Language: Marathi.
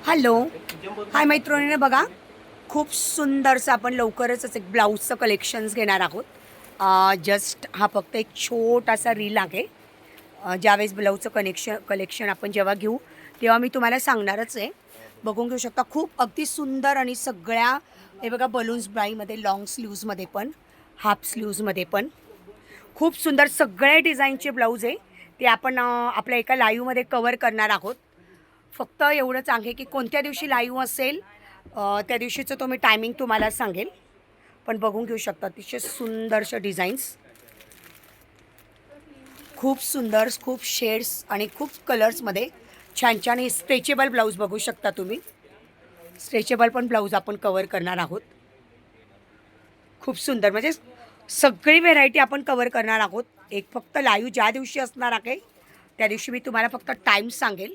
हॅलो, हाय मैत्रिणीने बघा, खूप सुंदरसं आपण लवकरच एक ब्लाऊजचं कलेक्शन्स घेणार आहोत. जस्ट हा फक्त एक छोटासा रील आहे. ज्यावेळेस ब्लाऊजचं कलेक्शन आपण जेव्हा घेऊ तेव्हा मी तुम्हाला सांगणारच आहे. बघून घेऊ शकता, खूप अगदी सुंदर आणि सगळ्या हे बघा बलून्स बाईमध्ये, लाँग स्लीव्जमध्ये पण, हाफ स्लीव्जमध्ये पण खूप सुंदर सगळ्या डिझाईनचे ब्लाऊज आहे. ते आपण आपल्या एका लाईव्हमध्ये कवर करणार आहोत. फक्त एवढंच आहे की कोणत्या दिवशी लाईव्ह असेल त्या दिवशीचं तो मी टायमिंग तुम्हाला सांगेल. पण बघून घेऊ शकता अतिशय सुंदरशा डिझाईन्स, खूप सुंदर, खूप शेड्स आणि खूप कलर्समध्ये छान छान. हे स्ट्रेचेबल ब्लाऊज बघू शकता तुम्ही. स्ट्रेचेबल पण ब्लाऊज आपण कवर करणार आहोत. खूप सुंदर, म्हणजे सगळी व्हेरायटी आपण कवर करणार आहोत. एक फक्त लाईव्ह ज्या दिवशी असणार आहे त्या दिवशी मी तुम्हाला फक्त टाईम सांगेल.